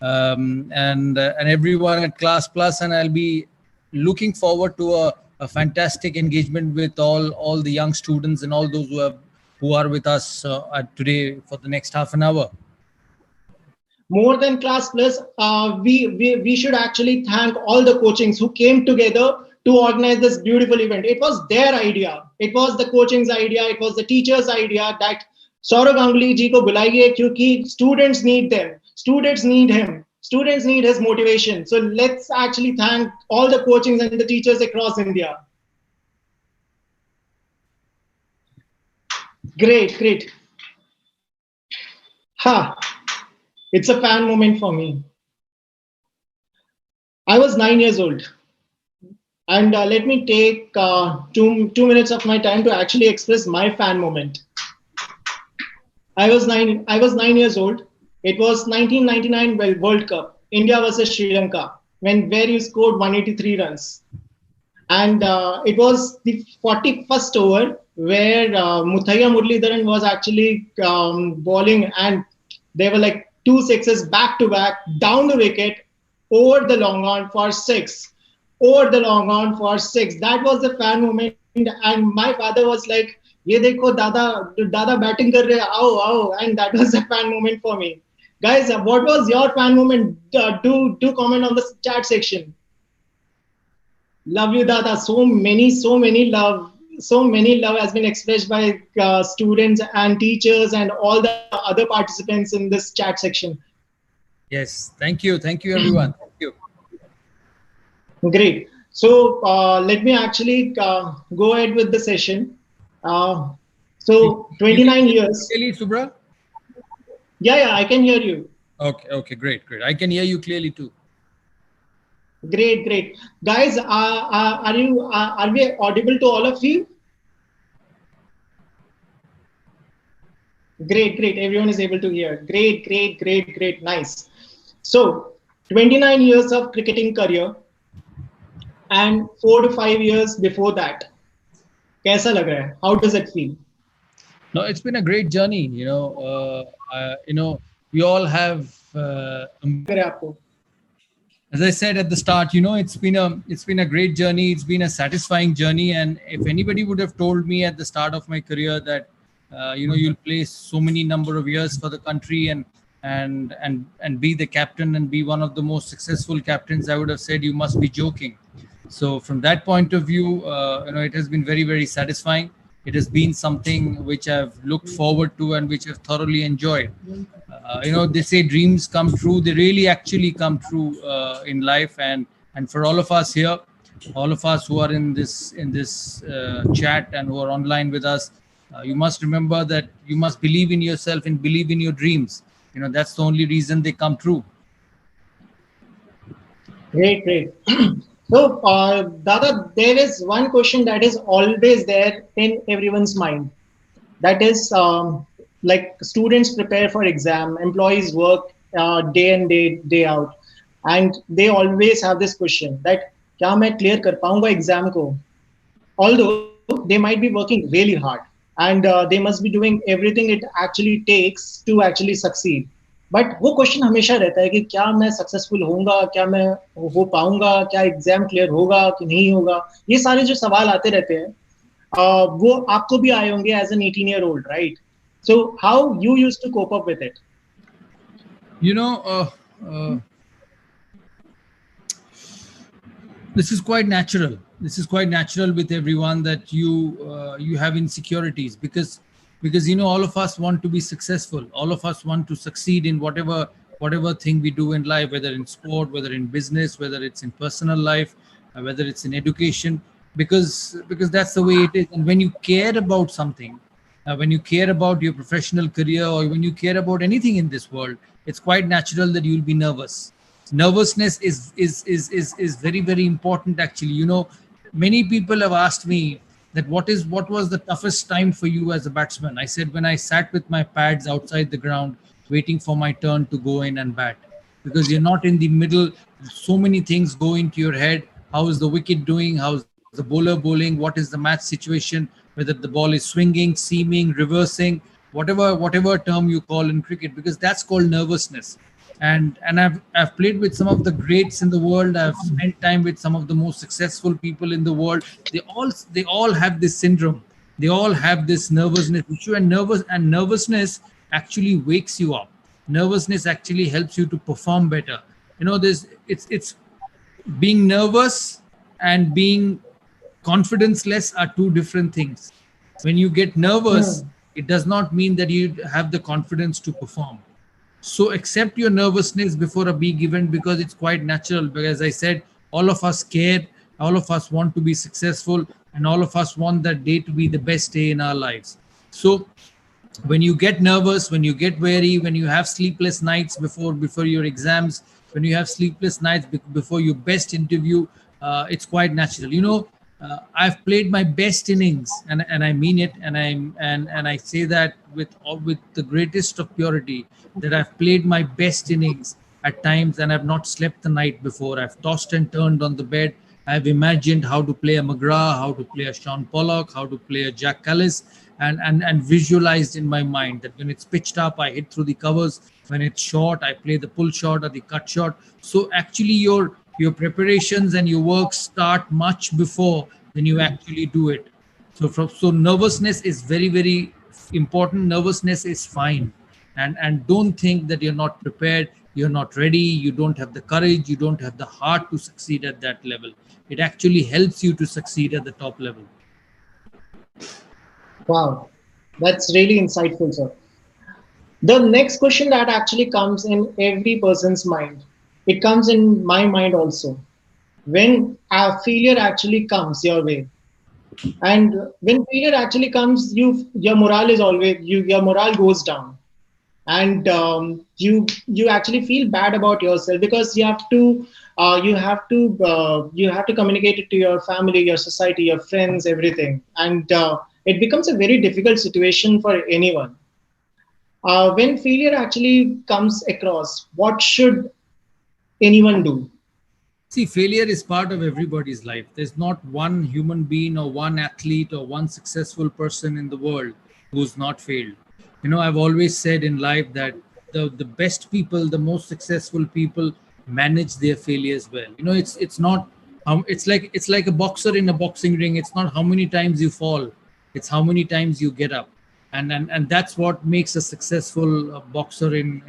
and everyone at Class Plus, and I'll be looking forward to a fantastic engagement with all the young students and all those who are with us today for the next half an hour. More than Class Plus, we should actually thank all the coachings who came together to organize this beautiful event. It was their idea. It was the coaching's idea. It was the teacher's idea that Saurav Ganguly ji ko bulaiye kyunki students need them. Students need him. Students need his motivation. So let's actually thank all the coachings and the teachers across India. Great, great. Ha! It's a fan moment for me. I was 9 years old. And let me take 2 minutes of my time to actually express my fan moment. I was 9 years old. It was 1999 World Cup, India versus Sri Lanka, where you scored 183 runs. And it was the 41st over where Muthaiya Muralidharan was actually bowling, and they were like 2 sixes back to back down the wicket over the long on for 6. Over the long on for 6. That was the fan moment. And my father was like, "Ye dekho, dada batting kar rahe, aao." And that was a fan moment for me. Guys, what was your fan moment? Do comment on the chat section. Love you, Dada. So many love has been expressed by students and teachers and all the other participants in this chat section. Yes, thank you everyone. Thank you. Great. So let me actually go ahead with the session. So 29 years. Clearly, Subra? Yeah, I can hear you. Okay, great. I can hear you clearly too. Great. Guys, are we audible to all of you? Great. Everyone is able to hear. Great. Nice. So 29 years of cricketing career and 4 to 5 years before that. Kaisa lag raha hai? How does it feel? No, it's been a great journey. We all have. As I said at the start, it's been a great journey. It's been a satisfying journey. And if anybody would have told me at the start of my career that you'll play so many number of years for the country and be the captain and be one of the most successful captains, I would have said you must be joking. So from that point of view, it has been very, very satisfying. It has been something which I've looked forward to and which I've thoroughly enjoyed. They say dreams come true. They really actually come true in life. And for all of us here, all of us who are in this chat and who are online with us, you must remember that you must believe in yourself and believe in your dreams. That's the only reason they come true. Great. So, Dada, there is one question that is always there in everyone's mind. That is, like students prepare for exam, employees work day in day out, and they always have this question that, "Kya main clear kar paunga exam ko?" Although they might be working really hard and they must be doing everything it actually takes to actually succeed. But वो question हमेशा रहता है कि क्या मैं successful होऊंगा, क्या मैं हो पाऊंगा, क्या एग्जाम क्लियर होगा कि नहीं होगा. ये सारे जो सवाल आते रहते हैं वो आपको भी आए होंगे as an 18-year-old, right? So how you used to cope up with it? This is quite natural. This is quite natural with everyone that you have insecurities because all of us want to be successful. All of us want to succeed in whatever thing we do in life, whether in sport, whether in business, whether it's in personal life, whether it's in education, because that's the way it is. And when you care about something, when you care about your professional career, or when you care about anything in this world, it's quite natural that you'll be nervous. Nervousness is very, very important, actually. Many people have asked me that what was the toughest time for you as a batsman? I said, when I sat with my pads outside the ground waiting for my turn to go in and bat, because you're not in the middle. So many things go into your head. How is the wicket doing? How's the bowler bowling? What is the match situation? Whether the ball is swinging, seaming, reversing, whatever term you call in cricket, because that's called nervousness. and I've played with some of the greats in the world. I've spent time with some of the most successful people in the world. They all have this syndrome. They all have this nervousness issue, and nervousness actually wakes you up. Nervousness actually helps you to perform better. There's it's being nervous and being confidence-less are two different things. When you get nervous, Hmm. it does not mean that you have the confidence to perform. So accept your nervousness before a big event, because it's quite natural. Because as I said, all of us care, all of us want to be successful, and all of us want that day to be the best day in our lives. So when you get nervous, when you get wary, when you have sleepless nights before your exams, when you have sleepless nights before your best interview, it's quite natural. I've played my best innings, and I mean it, and I say that with the greatest of purity, that I've played my best innings at times, and I've not slept the night before. I've tossed and turned on the bed. I've imagined how to play a McGrath, how to play a Sean Pollock, how to play a Jack Callis, and visualized in my mind that when it's pitched up, I hit through the covers. When it's short, I play the pull shot or the cut shot. So actually, your preparations and your work start much before when you actually do it. So nervousness is very, very important. Nervousness is fine, and don't think that you're not prepared, you're not ready, you don't have the courage, you don't have the heart to succeed at that level. It actually helps you to succeed at the top level. Wow, that's really insightful, sir. The next question that actually comes in every person's mind, it comes in my mind also. When a failure actually comes your way, and when failure actually comes, your morale is always your morale goes down, and you actually feel bad about yourself because you have to communicate it to your family, your society, your friends, everything, and it becomes a very difficult situation for anyone. When failure actually comes across, what should anyone do? See, failure is part of everybody's life. There's not one human being or one athlete or one successful person in the world who's not failed. I've always said in life that the best people, the most successful people manage their failures well. It's not it's like a boxer in a boxing ring. It's not how many times you fall, it's how many times you get up. And that's what makes a successful boxer in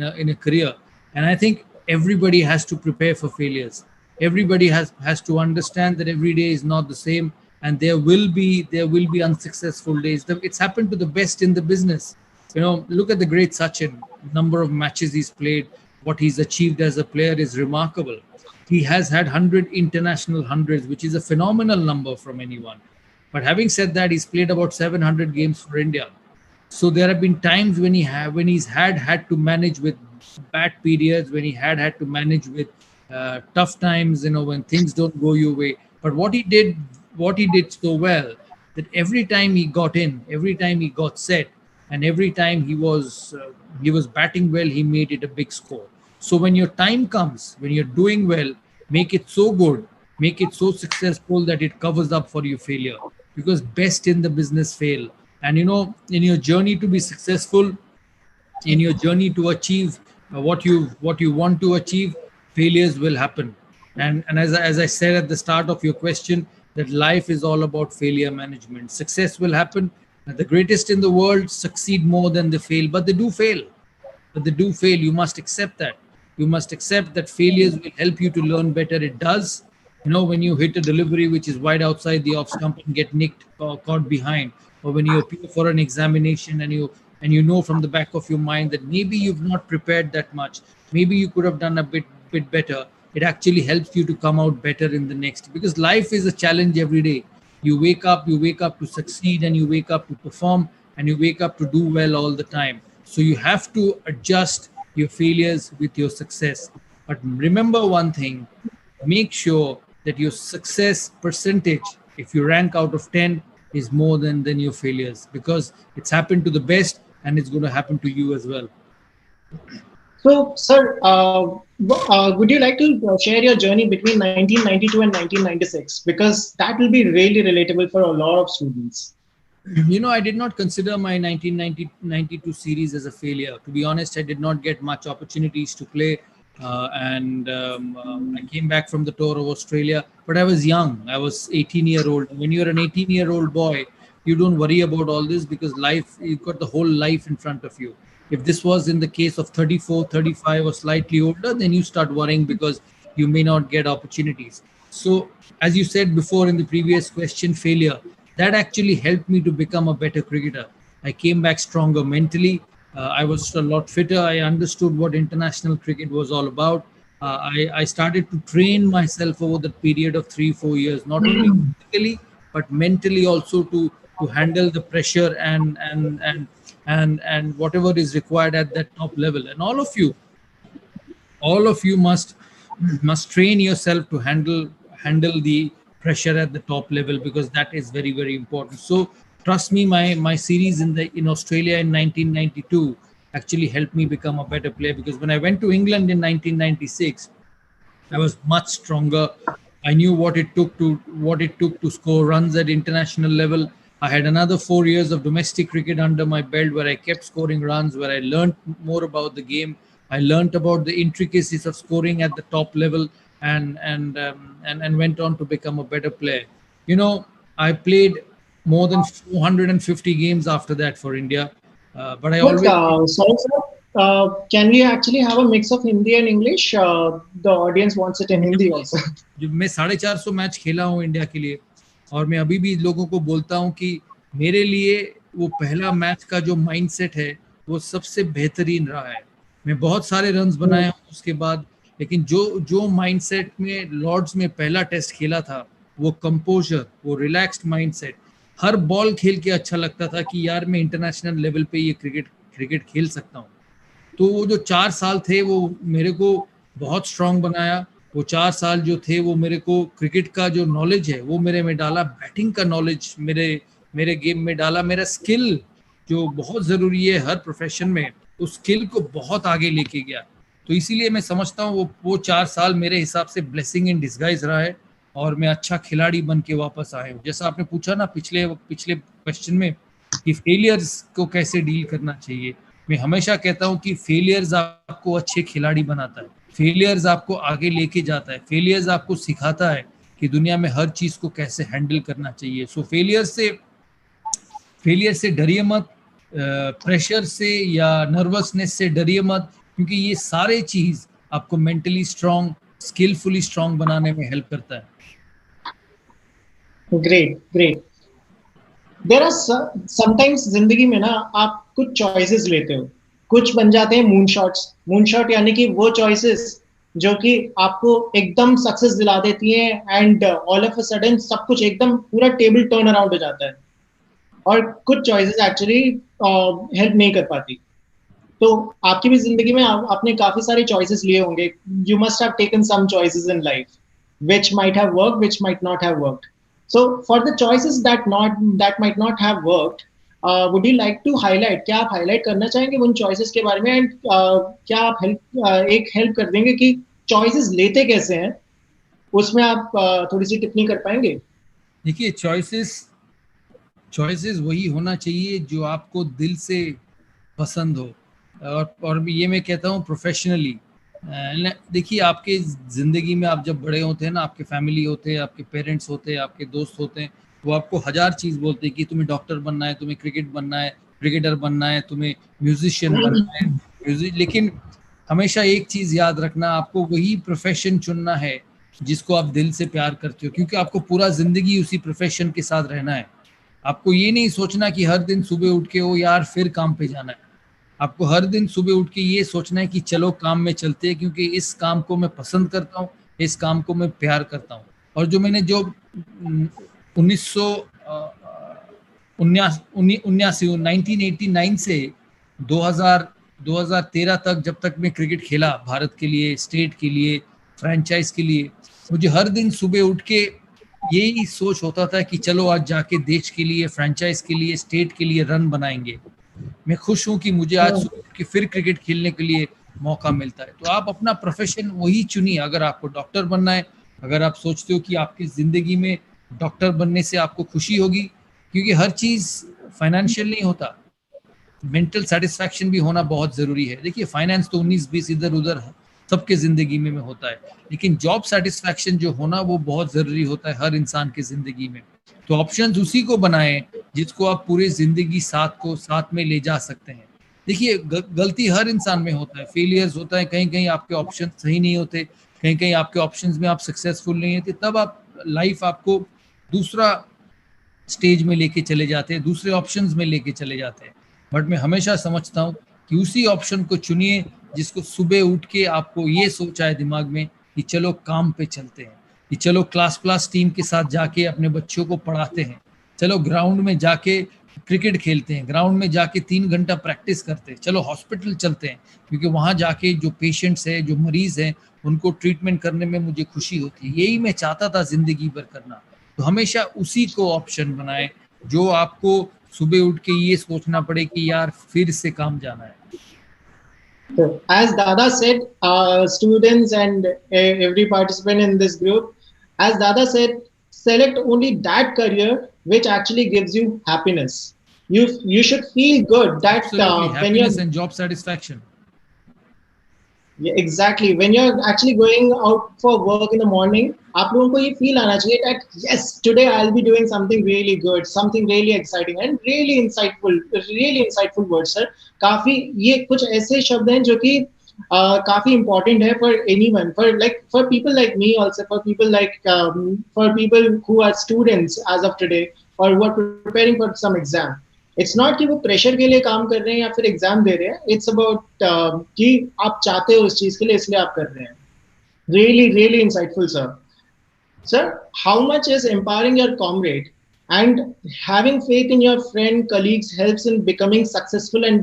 a career. And I think everybody has to prepare for failures. Everybody has to understand that every day is not the same, and there will be unsuccessful days. It's happened to the best in the business. Look at the great Sachin. Number of matches he's played, what he's achieved as a player is remarkable. He has had 100 international hundreds, which is a phenomenal number from anyone. But having said that, he's played about 700 games for India. So there have been times when he's had to manage with bad periods, when he had to manage with tough times, when things don't go your way. But what he did so well, that every time he got in, every time he got set, and every time he was batting well, he made it a big score. So when your time comes, when you're doing well, make it so good, make it so successful that it covers up for your failure. Because best in the business fail. And in your journey to be successful, in your journey to achieve what you want to achieve, failures will happen. And as I said at the start of your question, that life is all about failure management. Success will happen. The greatest in the world succeed more than they fail, but they do fail. You must accept that. You must accept that failures will help you to learn better. It does. When you hit a delivery which is wide outside the off stump and get nicked or caught behind, or when you appear for an examination and you know from the back of your mind that maybe you've not prepared that much, maybe you could have done a bit better. It actually helps you to come out better in the next, because life is a challenge every day. You wake up to succeed, and you wake up to perform, and you wake up to do well all the time. So you have to adjust your failures with your success. But remember one thing: make sure that your success percentage, if you rank out of 10, is more than your failures, because it's happened to the best, and it's going to happen to you as well. So, sir, would you like to share your journey between 1992 and 1996? Because that will be really relatable for a lot of students. I did not consider my 1992 series as a failure. To be honest, I did not get much opportunities to play, and I came back from the tour of Australia. But I was young. I was 18-year-old. When you're an 18-year-old boy, you don't worry about all this because life, you've got the whole life in front of you. If this was in the case of 34, 35, or slightly older, then you start worrying because you may not get opportunities. So, as you said before in the previous question, failure, that actually helped me to become a better cricketer. I came back stronger mentally. I was a lot fitter. I understood what international cricket was all about. I started to train myself over the period of 3-4 years, not only physically but mentally also to handle the pressure and whatever is required at that top level. And all of you must train yourself to handle the pressure at the top level, because that is very, very important. So trust me, my series in Australia in 1992 actually helped me become a better player, because when I went to England in 1996, I was much stronger. I knew what it took to score runs at international level. I had another 4 years of domestic cricket under my belt, where I kept scoring runs, where I learned more about the game. I learned about the intricacies of scoring at the top level, and went on to become a better player. I played more than 450 games after that for India, but I But always sorry, sir. Can we actually have a mix of Hindi and English? The audience wants it in Hindi also. जब मैं 450 match खेला हूँ India के लिए, और मैं अभी भी लोगों को बोलता हूँ कि मेरे लिए वो पहला मैच का जो माइंडसेट है वो सबसे बेहतरीन रहा है. मैं बहुत सारे रन्स बनाए हूँ उसके बाद, लेकिन जो माइंडसेट में लॉर्ड्स में पहला टेस्ट खेला था, वो कंपोजर, वो रिलैक्स्ड माइंडसेट, हर बॉल खेल के अच्छा लगता था कि यार मैं इंटरनेशनल लेवल पे ये क्रिकेट खेल सकता हूँ. तो वो जो 4 साल थे वो मेरे को बहुत स्ट्रांग बनाया. वो 4 साल जो थे वो मेरे को क्रिकेट का जो नॉलेज है वो मेरे में डाला, बैटिंग का नॉलेज मेरे गेम में डाला, मेरा स्किल जो बहुत ज़रूरी है हर प्रोफेशन में, उस स्किल को बहुत आगे लेके गया. तो इसीलिए मैं समझता हूँ वो 4 साल मेरे हिसाब से ब्लेसिंग इन डिस्गाइज रहा है, और मैं अच्छा खिलाड़ी बन के वापस आया हूँ. जैसा आपने पूछा ना पिछले क्वेश्चन में कि फेलियर्स को कैसे डील करना चाहिए, मैं हमेशा कहता हूं कि फेलियर्स आपको अच्छे खिलाड़ी बनाता है, फेलियर्स आपको आगे लेके जाता है, फेलियर्स आपको सिखाता है कि दुनिया में हर चीज को कैसे हैंडल करना चाहिए. सो फेलियर से डरिए मत, प्रेशर से या नर्वसनेस से डरिए मत, क्योंकि ये सारे चीज आपको मेंटली स्ट्रांग, स्किलफुली स्ट्रांग बनाने में हेल्प करता है. Great great. There are sometimes जिंदगी में ना आप कुछ चॉइसेस लेते हो, कुछ बन जाते हैं मूनशॉट यानी कि वो चॉइसेस जो कि आपको एकदम सक्सेस दिला देती हैं, and all of a sudden सब कुछ एकदम पूरा टेबल टर्न अराउंड हो जाता है. और कुछ चॉइसेस एक्चुअली हेल्प नहीं कर पाती. तो आपकी भी जिंदगी में आपने काफी सारे चॉइसेस लिए होंगे. You must have taken some choices in life which might have worked, which might not have worked. So for the choices that might not have worked, would you like to highlight, क्या आप highlight करना चाहेंगे उन choices के बारे में, and क्या आप एक help कर देंगे कि choices लेते कैसे हैं, उसमें आप थोड़ी सी टिप्पणी कर पाएंगे? देखिए, चॉइसेस वही होना चाहिए जो आपको दिल से पसंद हो, और ये मैं कहता हूँ प्रोफेशनली. देखिए, आपके ज़िंदगी में आप जब बड़े होते हैं ना, आपके फैमिली होते हैं, आपके पेरेंट्स होते हैं, आपके दोस्त होते हैं, वो आपको हजार चीज़ बोलते हैं कि तुम्हें डॉक्टर बनना है, तुम्हें क्रिकेटर बनना है, तुम्हें म्यूजिशियन बनना है, लेकिन हमेशा एक चीज़ याद रखना, आपको वही प्रोफेशन चुनना है जिसको आप दिल से प्यार करते हो, क्योंकि आपको पूरा ज़िंदगी उसी प्रोफेशन के साथ रहना है. आपको ये नहीं सोचना कि हर दिन सुबह उठ के वो यार फिर काम पे जाना है. आपको हर दिन सुबह उठ के ये सोचना है कि चलो काम में चलते हैं, क्योंकि इस काम को मैं पसंद करता हूँ, इस काम को मैं प्यार करता हूँ. और जो मैंने 1989 से 2013 तक, जब तक मैं क्रिकेट खेला भारत के लिए, स्टेट के लिए, फ्रेंचाइज के लिए, मुझे हर दिन सुबह उठ के यही सोच होता था कि चलो आज जाके देश के लिए, फ्रेंचाइज के लिए, स्टेट के लिए रन बनाएंगे. मैं खुश हूं कि मुझे आज सुबह उठ के फिर क्रिकेट खेलने के लिए मौका मिलता है. तो आप अपना प्रोफेशन वही चुनिए. अगर आपको डॉक्टर बनना है, अगर आप सोचते हो कि आपकी जिंदगी में डॉक्टर बनने से आपको खुशी होगी, क्योंकि हर चीज फाइनेंशियल नहीं होता, मेंटल सेटिस्फैक्शन भी होना बहुत जरूरी है। देखिए फाइनेंस तो 19-20 इधर उधर सबके जिंदगी में होता है, लेकिन जॉब सेटिस्फैक्शन जो होना वो बहुत जरूरी होता है हर इंसान की जिंदगी में। तो ऑप्शंस उसी को बनाएं जिसको आप पूरी जिंदगी साथ में ले जा सकते हैं। देखिए गलती हर इंसान में होता है, फेलियर्स होता है, कहीं कहीं आपके ऑप्शन सही नहीं होते, कहीं कहीं आपके ऑप्शंस में आप सक्सेसफुल नहीं होते, तब आप लाइफ आपको दूसरा स्टेज में लेके चले जाते हैं, दूसरे ऑप्शंस में लेके चले जाते हैं। बट मैं हमेशा समझता हूँ कि उसी ऑप्शन को चुनिए जिसको सुबह उठ के आपको ये सोच आए दिमाग में कि चलो काम पे चलते हैं, कि चलो क्लास टीम के साथ जाके अपने बच्चों को पढ़ाते हैं, चलो ग्राउंड में जाके क्रिकेट खेलते हैं, ग्राउंड में जाके 3 घंटा प्रैक्टिस करते हैं, चलो हॉस्पिटल चलते हैं, क्योंकि वहां जाके जो पेशेंट्स हैं, जो मरीज हैं, उनको ट्रीटमेंट करने में मुझे खुशी होती है। यही मैं चाहता था जिंदगी भर करना। तो हमेशा उसी को ऑप्शन बनाए जो आपको सुबह उठ के ये सोचना पड़े कि यार फिर से काम जाना है। So, as Dada said, students and every participant in this group, as Dada said, select only that career which actually gives you happiness. You should feel good that Absolutely, when you're happiness and job satisfaction. Yeah, exactly. When you're actually going out for work in the morning, आप लोगों को ये feel आना चाहिए that yes, today I'll be doing something really good, something really exciting and really insightful words, sir. काफी ये कुछ ऐसे शब्द हैं जो कि काफी important है for anyone, for people like me also, for people who are students as of today or who are preparing for some exam. It's not कि वो प्रेशर के लिए काम कर रहे हैं या फिर एग्जाम दे रहे हैं, इट्स अबाउट कि आप चाहते हो उस चीज के लिए, इसलिए आप कर रहे हैं। Really insightful sir how much is empowering your comrade and having faith in your friend colleagues helps in becoming successful and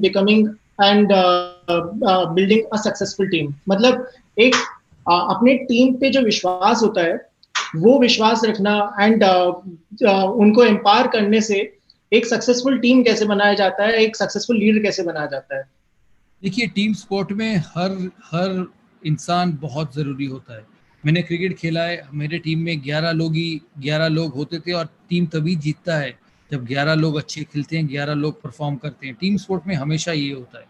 building a successful team. मतलब एक अपने टीम पे जो विश्वास होता है वो विश्वास रखना एंड उनको एम्पावर करने से एक सक्सेसफुल टीम कैसे बनाया जाता है, एक सक्सेसफुल लीडर कैसे बनाया जाता है। देखिए टीम स्पोर्ट में हर इंसान बहुत जरूरी होता है। मैंने क्रिकेट खेला है, मेरे टीम में 11 लोग होते थे और टीम तभी जीतता है जब 11 लोग अच्छे खेलते हैं, 11 लोग परफॉर्म करते हैं। टीम स्पोर्ट में हमेशा ये होता है।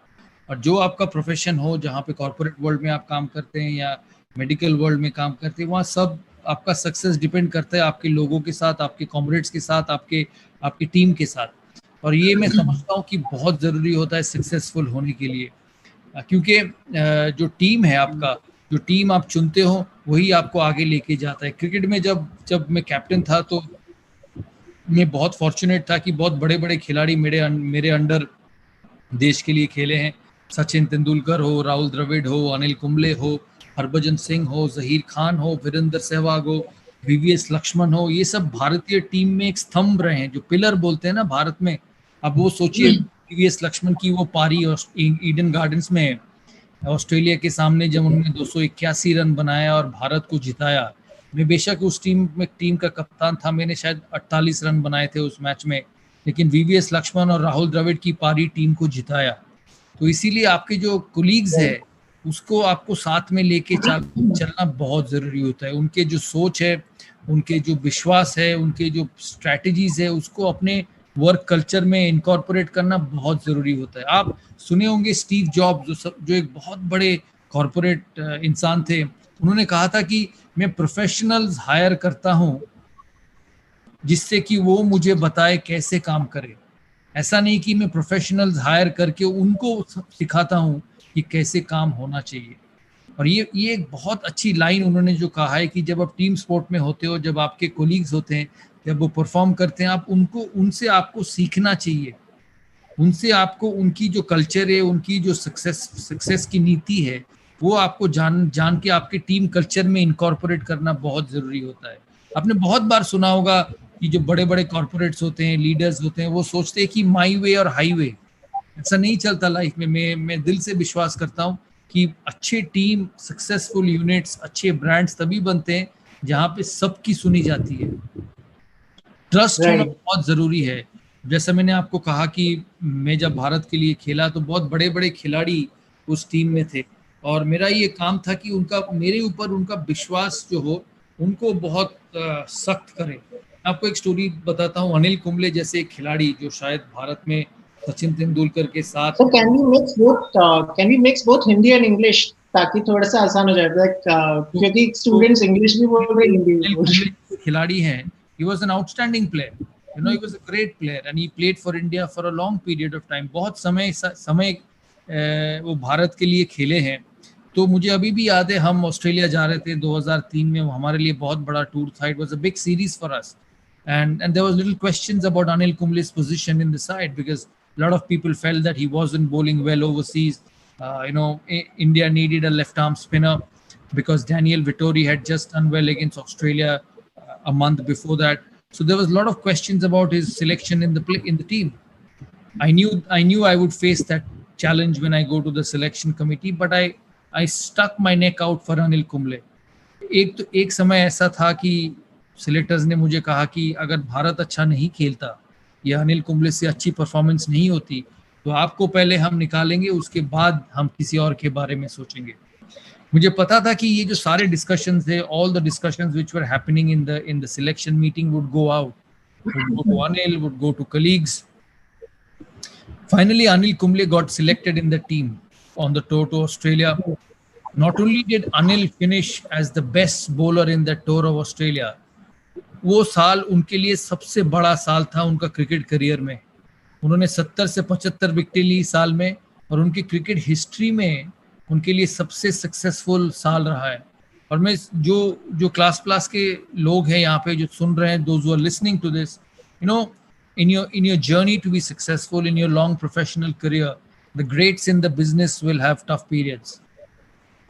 और जो आपका प्रोफेशन हो, जहाँ पे कॉर्पोरेट वर्ल्ड में आप काम करते हैं या मेडिकल वर्ल्ड में काम करते हैं, वहाँ सब आपका सक्सेस डिपेंड करता है आपके लोगों के साथ, आपके कॉमरेड्स के साथ, आपकी टीम के साथ। और ये मैं समझता हूँ कि बहुत ज़रूरी होता है सक्सेसफुल होने के लिए, क्योंकि जो टीम है आपका, जो टीम आप चुनते हो वही आपको आगे लेके जाता है। क्रिकेट में जब मैं कैप्टन था तो मैं बहुत फॉर्चुनेट था कि बहुत बड़े बड़े खिलाड़ी मेरे अंडर देश के लिए खेले हैं। सचिन तेंदुलकर हो, राहुल द्रविड़ हो, अनिल कुंबले हो, हरभजन सिंह हो, जहीर खान हो, वीरेंद्र सहवाग हो, वीवीएस लक्ष्मण हो, ये सब भारतीय टीम में एक स्तंभ रहे हैं, जो पिलर बोलते हैं ना भारत में। अब वो सोचिए वीवीएस लक्ष्मण की वो पारी ईडन गार्डन्स में ऑस्ट्रेलिया के सामने जब उन्होंने 281 रन बनाया और भारत को जिताया। मैं बेशक उस टीम का कप्तान था, मैंने शायद 48 रन बनाए थे उस मैच में, लेकिन वीवीएस लक्ष्मण और राहुल द्रविड़ की पारी टीम को जिताया। तो इसीलिए आपके जो कोलीग्स है उसको आपको साथ में लेके चलना बहुत जरूरी होता है। उनके जो सोच है, उनके जो विश्वास है, उनके जो स्ट्रैटेजीज है, उसको अपने वर्क कल्चर में इनकॉर्पोरेट करना बहुत जरूरी होता है। आप सुने होंगे स्टीव जॉब्स, जो एक बहुत बड़े कॉर्पोरेट इंसान थे, उन्होंने कहा था कि मैं प्रोफेशनल्स हायर करता हूं जिससे कि वो मुझे बताए कैसे काम करें। ऐसा नहीं कि मैं प्रोफेशनल्स हायर करके उनको सिखाता हूं कि कैसे काम होना चाहिए। और ये एक बहुत अच्छी लाइन उन्होंने जो कहा है कि जब आप टीम स्पोर्ट में होते हो, जब आपके कोलीग्स होते हैं, जब वो परफॉर्म करते हैं, उनसे आपको सीखना चाहिए। उनसे आपको उनकी जो कल्चर है, उनकी जो सक्सेस की नीति है, वो आपको जान के आपके टीम कल्चर में इनकॉर्पोरेट करना बहुत जरूरी होता है। आपने बहुत बार सुना होगा कि जो बड़े बड़े कॉर्पोरेट्स होते हैं, लीडर्स होते हैं, वो सोचते हैं कि माई वे और हाईवे। ऐसा नहीं चलता लाइफ में। मैं दिल से विश्वास करता हूँ कि अच्छे टीम, सक्सेसफुल यूनिट्स, अच्छे ब्रांड्स तभी बनते हैं जहाँ पे सबकी सुनी जाती है। ट्रस्ट होना बहुत जरूरी है। जैसा मैंने आपको कहा कि मैं जब भारत के लिए खेला तो बहुत बड़े बड़े खिलाड़ी उस टीम में थे और मेरा ये काम था कि मेरे ऊपर उनका विश्वास जो हो, उनको बहुत सख्त करें। आपको एक स्टोरी बताता हूँ। अनिल कुंबले जैसे एक खिलाड़ी जो शायद भारत में सचिन तेंदुलकर के साथ। So can we mix both Hindi and English ताकि थोड़ा सा आसान हो जाए, क्योंकि स्टूडेंट्स इंग्लिश भी बोल रहे हैं, हिंदी भी अनिल बोल रहे कुंबले जो खिलाड़ी हैं, he was an outstanding player, you know, he was a great player and he played for India for a long period of time। बहुत समय वो भारत के लिए खेले हैं। तो मुझे अभी भी याद है, हम ऑस्ट्रेलिया जा रहे थे 2003 में, हमारे लिए बहुत बड़ा टूर था। It was a big series for us and there was little questions about Anil Kumble's position in the side because a lot of people felt that he wasn't bowling well overseas. India needed a left arm spinner because Daniel Vittori had just done well against Australia a month before that. So there was a lot of questions about his selection in the team. I knew I would face that challenge when I go to the selection committee, but I stuck my neck out for Anil Kumble. एक समय ऐसा था कि selectors ने मुझे कहा कि अगर भारत अच्छा नहीं खेलता या अनिल कुंबले से अच्छी परफॉर्मेंस नहीं होती तो आपको पहले हम निकालेंगे, उसके बाद हम किसी और के बारे में सोचेंगे। मुझे पता था कि ये जो सारे डिस्कशंस थे, all the discussions which were happening in the selection meeting would go out, would go to Anil, would go to colleagues. Finally, Anil Kumble got selected in the team on the tour to Australia. Not only did Anil finish as the best bowler in the tour of Australia, वो साल उनके लिए सबसे बड़ा साल था उनका cricket career में। उन्होंने 70 से 75 विकेटें ली साल में और उनकी क्रिकेट हिस्ट्री में उनके लिए सबसे सक्सेसफुल साल रहा है। और मैं जो क्लास के लोग हैं यहाँ पे जो सुन रहे हैं, those who are listening to this, you know, in your journey to be successful in your long professional career, the greats in the business will have tough periods.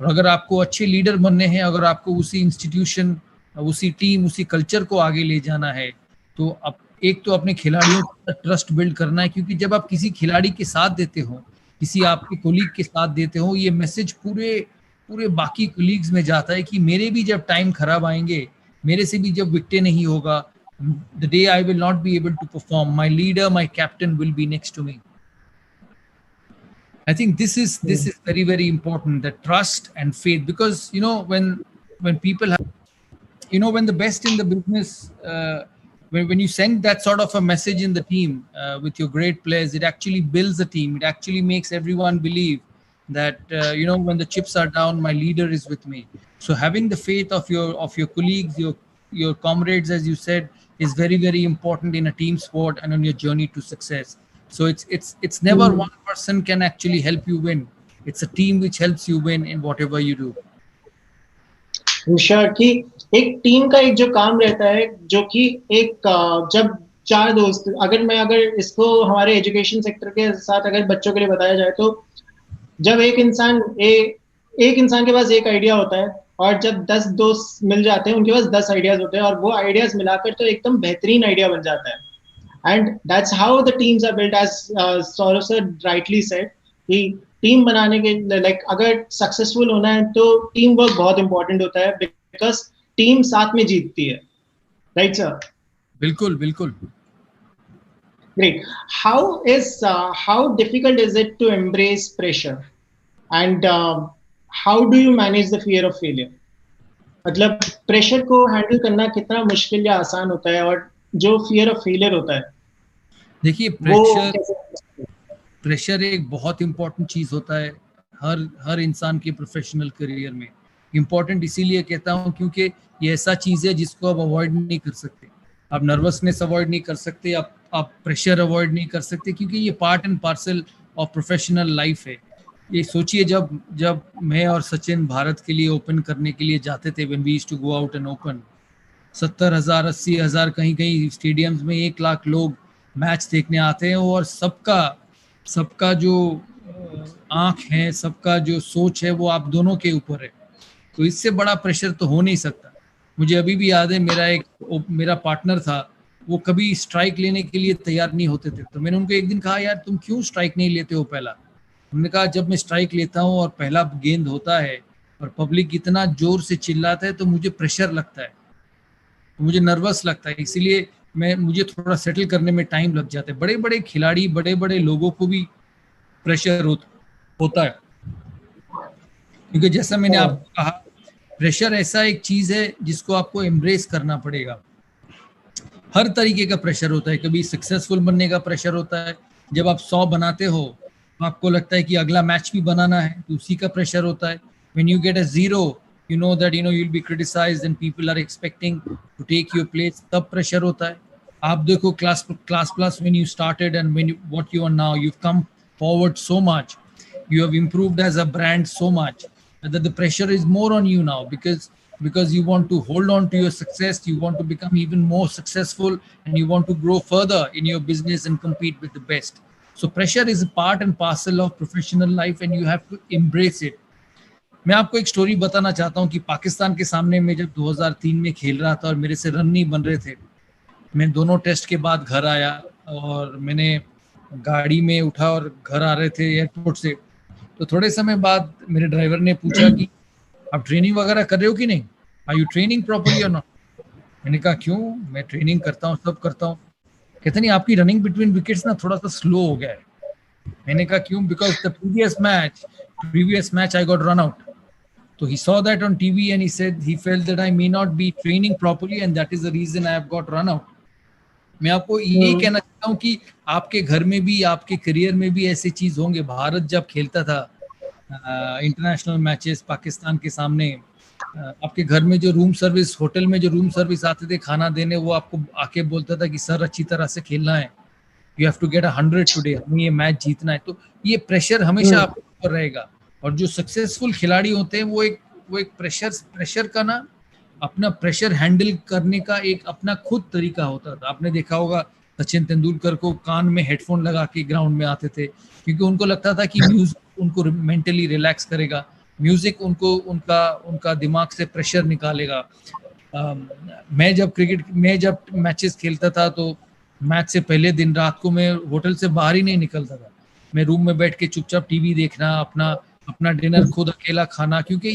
और अगर आपको अच्छे लीडर बनने हैं, अगर आपको उसी इंस्टीट्यूशन, उसी टीम, उसी कल्चर को आगे ले जाना है, तो अब एक तो अपने खिलाड़ियों का ट्रस्ट बिल्ड करना है, क्योंकि जब आप किसी खिलाड़ी के साथ देते हो, किसी आपके कोलीग के साथ देते हो, ये मैसेज पूरे बाकी कोलीग्स में जाता है कि मेरे भी जब टाइम खराब आएंगे, मेरे से भी जब विकेटें नहीं होगा, the day I will not be able to perform, my leader, my captain will be next to me. I think this is very, very important, the trust and faith, because when people have, when the best in the business, when you send that sort of a message in the team with your great players, it actually builds the team. It actually makes everyone believe that when the chips are down, my leader is with me. So having the faith of your colleagues, your comrades, as you said, is very, very important in a team sport and on your journey to success. So it's never one person can actually help you win. It's a team which helps you win in whatever you do. Sure कि एक team का एक जो काम रहता है, जो कि एक जब चार दोस्त, अगर इसको हमारे एजुकेशन सेक्टर के साथ अगर बच्चों के लिए बताया जाए, तो जब एक इंसान के पास एक आइडिया होता है और जब 10 दोस्त मिल जाते हैं, उनके पास 10 आइडियाज होते हैं और वो आइडियाज मिलाकर तो एकदम बेहतरीन आइडिया बन जाता है। And that's how the teams are built, as Saurav sir rightly said, कि टीम बनाने के like अगर सक्सेसफुल होना है तो टीम वर्क बहुत इंपॉर्टेंट होता है, बिकॉज टीम साथ में जीतती है, राइट सर? बिल्कुल बिल्कुल। Great. How difficult is it to embrace pressure, and how do you manage the fear of failure? मतलब प्रेशर को हैंडल करना कितना मुश्किल या आसान होता है, और जो फियर ऑफ फेलियर होता है, देखिए प्रेशर एक बहुत इंपॉर्टेंट चीज होता है हर इंसान के प्रोफेशनल करियर में। इंपॉर्टेंट इसीलिए कहता हूँ क्योंकि ये ऐसा चीज है जिसको आप अवॉइड नहीं कर सकते। आप नर्वसनेस अवॉइड नहीं कर सकते, आप प्रेशर अवॉइड नहीं कर सकते, क्योंकि ये part and parcel of professional life है। ये सोचिए, जब मैं और सचिन भारत के लिए ओपन करने के लिए जाते थे, when we used to go out and open, 70,000 80,000 कहीं स्टेडियम्स में 1 लाख लोग मैच देखने आते हैं, और सबका जो आंख है, सबका जो सोच है, वो आप दोनों के ऊपर है। तो इससे बड़ा प्रेशर तो हो नहीं सकता। मुझे अभी भी याद है, मेरा पार्टनर था, वो कभी स्ट्राइक लेने के लिए तैयार नहीं होते थे। तो मैंने उनको एक दिन कहा, यार तुम क्यों स्ट्राइक नहीं लेते हो पहला? उन्होंने कहा, जब मैं स्ट्राइक लेता हूँ और पहला गेंद होता है और पब्लिक इतना जोर से चिल्लाता है तो मुझे प्रेशर लगता है, मुझे नर्वस लगता है, इसीलिए मुझे थोड़ा सेटल करने में टाइम लग जाता है। बड़े बड़े खिलाड़ी, बड़े बड़े लोगों को भी प्रेशर होता है, क्योंकि जैसा मैंने आपको कहा, प्रेशर ऐसा एक चीज है जिसको आपको एम्ब्रेस करना पड़ेगा। हर तरीके का प्रेशर होता है। कभी सक्सेसफुल बनने का प्रेशर होता है, जब आप 100 बनाते हो तो आपको लगता है कि अगला मैच भी बनाना है, तो उसी का प्रेशर होता है। When you get a 0, you know that you'll be criticized and people are expecting to take your place, तब प्रेशर होता है। आप देखो class plus, when you started and what you are now, you've come forward so much, you have improved as a brand so much that the pressure is more on you now, because you want to hold on to your success, you want to become even more successful, and you want to grow further in your business and compete with the best. So pressure is a part and parcel of professional life and you have to embrace it. मैं आपको एक story बताना चाहता हूँ कि पाकिस्तान के सामने मैं जब 2003 में खेल रहा था और मेरे से रन नहीं बन रहे थे, मैं दोनों टेस्ट के बाद घर आया और मैंने गाड़ी में उठा और घर आ रहे थे एयरपोर्ट से, तो थोड़े समय बाद मेरे ड्राइवर ने पूछा कि आप ट्रेनिंग वगैरह कर रहे हो कि नहीं, आर यू ट्रेनिंग प्रॉपर्ली और नॉट। मैंने कहा क्यों, मैं ट्रेनिंग करता हूँ, सब करता हूँ। कहते नहीं, आपकी रनिंग बिटवीन विकेट्स ना थोड़ा सा स्लो हो गया है। मैंने कहा क्यों, because the previous match I got run out. So he saw that on TV and he said he felt that I may not be training properly and that is the reason I have got run out. मैं आपको ये कहना चाहता हूँ कि आपके घर में भी, आपके करियर में भी ऐसी चीज होंगे। भारत जब खेलता था इंटरनेशनल मैचेस पाकिस्तान के सामने, आपके घर में जो रूम सर्विस, होटल में जो रूम सर्विस आते थे खाना देने, वो आपको आके बोलता था कि सर अच्छी तरह से खेलना है, you have to get 100 today, हमें ये मैच जीतना है। तो ये प्रेशर हमेशा आपके ऊपर रहेगा। और जो सक्सेसफुल खिलाड़ी होते हैं वो एक प्रेशर का ना, अपना प्रेशर हैंडल करने का एक अपना खुद तरीका होता था। आपने देखा होगा सचिन तेंदुलकर को कान में हेडफोन लगा के ग्राउंड में आते थे, क्योंकि उनको लगता था कि म्यूजिक उनको मेंटली रिलैक्स करेगा, म्यूजिक उनको उनका दिमाग से प्रेशर निकालेगा। मैं जब मैचेस खेलता था तो मैच से पहले दिन रात को मैं होटल से बाहर ही नहीं निकलता था। मैं रूम में बैठ के चुपचाप टीवी देखना, अपना डिनर खुद अकेला खाना, क्योंकि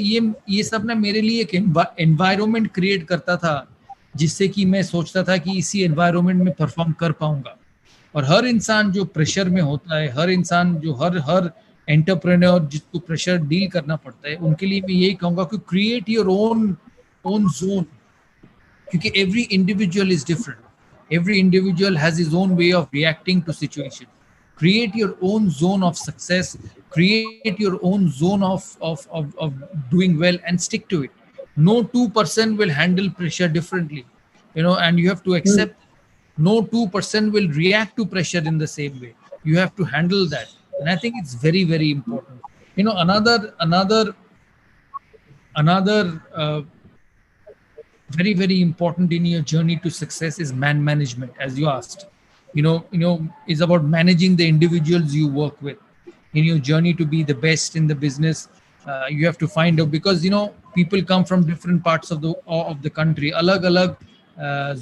ये सब ना मेरे लिए एक एनवायरनमेंट क्रिएट करता था, जिससे कि मैं सोचता था कि इसी एनवायरनमेंट में परफॉर्म कर पाऊंगा। और हर इंसान जो प्रेशर में होता है, हर इंसान जो हर एंटरप्रेन्योर जिसको प्रेशर डील करना पड़ता है, उनके लिए मैं यही कहूंगा कि क्रिएट योर ओन जोन, क्योंकि every individual is different, every individual has his own way of reacting to situation. Create your own zone of success, create your own zone of doing well and stick to it. No two person will handle pressure differently, and you have to accept no two person will react to pressure in the same way. You have to handle that, and I think it's very, very important. Another very, very important in your journey to success is man management, as you asked. Is about managing the individuals you work with in your journey to be the best in the business. You have to find out, because people come from different parts of the country. अलग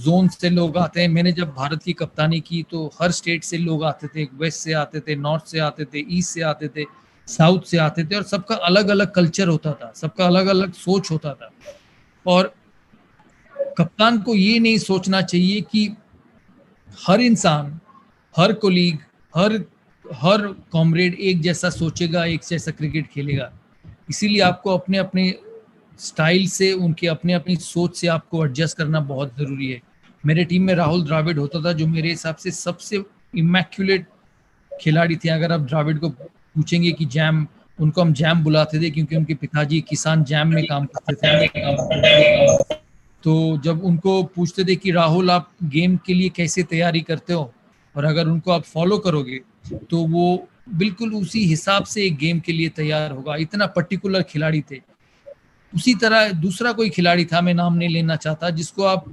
zone से लोग आते हैं। मैंने जब भारत की कप्तानी की तो हर स्टेट से लोग आते थे, वेस्ट से आते थे, नॉर्थ से आते थे, ईस्ट से आते थे, साउथ से आते थे, और सबका अलग अलग कल्चर होता था, सबका अलग अलग सोच होता था। और कप्तान को ये नहीं सोचना चाहिए कि हर इंसान, हर कोलीग, हर कॉमरेड एक जैसा सोचेगा, एक जैसा क्रिकेट खेलेगा। इसीलिए आपको अपने अपने स्टाइल से, उनके अपने अपनी सोच से आपको एडजस्ट करना बहुत जरूरी है। मेरे टीम में राहुल द्रविड़ होता था, जो मेरे हिसाब से सबसे इमैक्युलेट खिलाड़ी थे। अगर आप द्रविड़ को पूछेंगे कि जैम, उनको हम जैम बुलाते थे क्योंकि उनके पिताजी किसान जैम में काम करते थे। तो जब उनको पूछते थे कि राहुल आप गेम के लिए कैसे तैयारी करते हो, और अगर उनको आप फॉलो करोगे तो वो बिल्कुल उसी हिसाब से एक गेम के लिए तैयार होगा। इतना पर्टिकुलर खिलाड़ी थे। उसी तरह दूसरा कोई खिलाड़ी था, मैं नाम नहीं लेना चाहता, जिसको आप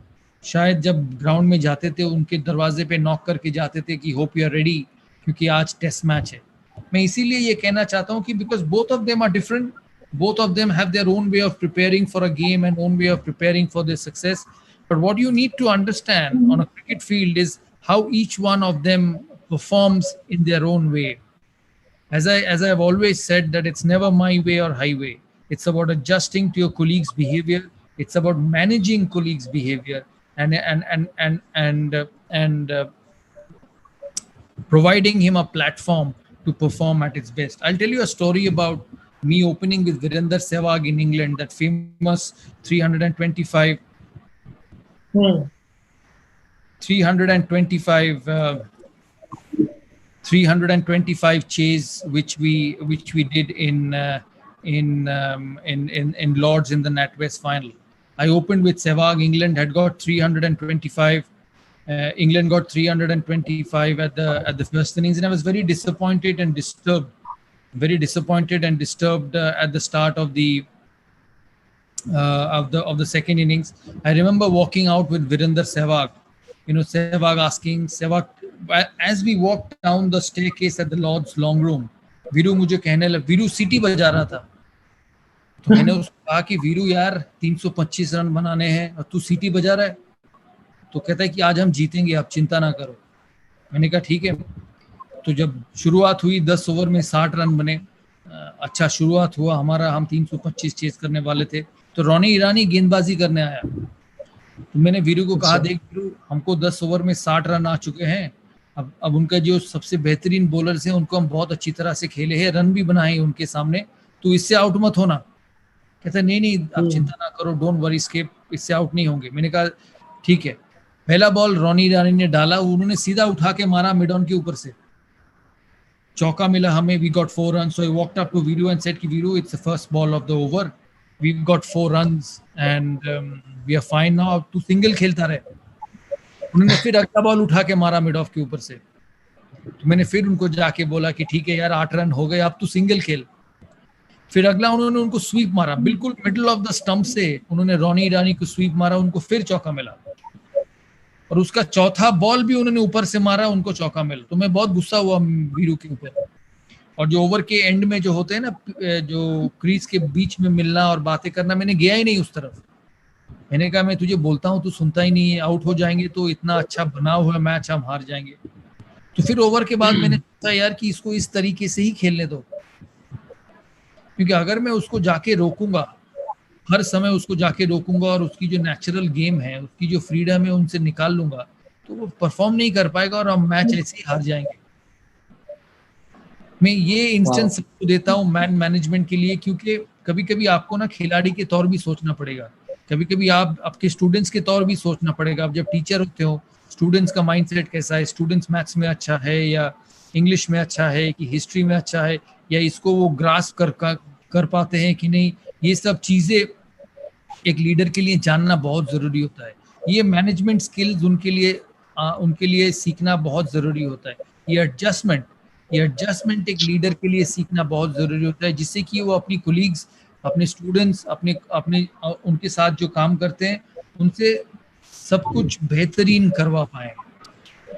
शायद जब ग्राउंड में जाते थे उनके दरवाजे पे नॉक करके जाते थे कि होप यू आर रेडी, क्योंकि आज टेस्ट मैच है। मैं इसीलिए ये कहना चाहता हूँ कि because both of them are different, both of them have their own way of preparing for a game and own way of preparing for their success. But what you need to understand on a cricket field is how each one of them performs in their own way. As I've always said, that it's never my way or highway. It's about adjusting to your colleagues' behavior. It's about managing colleagues' behavior and providing him a platform to perform at its best. I'll tell you a story about me opening with Virender Sehwag in England, that famous 325. 325 325 chase which we did in Lords in the NatWest final. I opened with Sehwag. England had got 325. England got 325 at the first innings, and I was very disappointed and disturbed. Very disappointed and disturbed at the start of the second innings. I remember walking out with Virender Sehwag. Sehwag asking Sehwag, as we walked down the staircase at the Lord's long room, Veeru मुझे कहने लगा, वीरू सीटी बजा रहा था, तो मैंने उसको कहा कि वीरू यार 325 रन बनाने हैं और तू सीटी बजा रहा है. तो कहता है कि आज हम जीतेंगे, आप चिंता ना करो. मैंने कहा ठीक है. तो जब शुरुआत हुई 10 ओवर में 60 रन बने. अच्छा शुरुआत हुआ हमारा. हम 325 चेस करने वाले थे, तो रोनी ईरानी गेंदबाजी करने आया. तो मैंने वीरू को कहा, देख वीरू, हमको 10 ओवर में 60 रन आ चुके हैं. अब उनका जो सबसे बेहतरीन बॉलर्स हैं उनको हम बहुत अच्छी तरह से खेले हैं, रन भी बनाए उनके सामने, तो इससे आउट मत होना. कहता नहीं आप चिंता ना करो, डोंट वरी स्केप, इससे आउट नहीं होंगे. मैंने कहा ठीक है. पहला बॉल रोनी ईरानी ने डाला, उन्होंने सीधा उठा के मारा मिड ऑन के ऊपर से. चौका मिला हमें. We got 4 runs. So I walked up to Viru and said कि Viru, it's the first ball of the over. We've got 4 runs and we are fine now. अब तू सिंगल खेलता रहे. उन्होंने फिर अगला बॉल उठा के मारा मिड ऑफ के ऊपर से. तो मैंने फिर उनको जाके बोला कि ठीक है यार 8 रन हो गए, अब तू सिंगल खेल. फिर अगला उन्होंने उनको स्वीप मारा, बिल्कुल मिडल ऑफ द स्टंप से उन्होंने रोनी ईरानी को स्वीप मारा, उनको फिर चौका मिला. और उसका चौथा बॉल भी उन्होंने ऊपर से मारा, उनको चौका मिला. तो मैं बहुत गुस्सा हुआ वीरू के ऊपर. और जो ओवर के एंड में जो होते हैं ना, जो क्रीज के बीच में मिलना और बातें करना, मैंने गया ही नहीं उस तरफ. मैंने कहा मैं तुझे बोलता हूँ, तू सुनता ही नहीं है. आउट हो जाएंगे तो इतना अच्छा बना हुआ मैच हम हार जाएंगे. तो फिर ओवर के बाद मैंने सोचा यार कि इसको इस तरीके से ही खेलने दो, क्योंकि अगर मैं उसको जाके रोकूंगा, हर समय उसको जाके रोकूंगा और उसकी जो नेचुरल गेम है, उसकी जो फ्रीडम है, उनसे निकाल लूंगा, तो वो परफॉर्म नहीं कर पाएगा और हम मैच ऐसे ही हार जाएंगे. मैं ये इंस्टेंस सबको देता हूँ मैन मैनेजमेंट के लिए, क्योंकि कभी कभी आपको ना खिलाड़ी के तौर भी सोचना पड़ेगा. कभी कभी आपके स्टूडेंट्स के तौर भी सोचना पड़ेगा. आप जब टीचर होते हो, स्टूडेंट्स का माइंडसेट कैसा है, स्टूडेंट्स मैथ्स में अच्छा है या इंग्लिश में अच्छा है कि हिस्ट्री में अच्छा है, या इसको वो ग्रास्प कर पाते हैं कि नहीं, ये सब चीजें एक लीडर के लिए जानना बहुत जरूरी होता है. ये मैनेजमेंट स्किल्स उनके लिए सीखना बहुत जरूरी होता है. ये एडजस्टमेंट एक लीडर के लिए सीखना बहुत जरूरी होता है, जिससे कि वो अपनी कोलीग्स, अपने स्टूडेंट्स, अपने उनके साथ जो काम करते हैं उनसे सब कुछ बेहतरीन करवा पाए.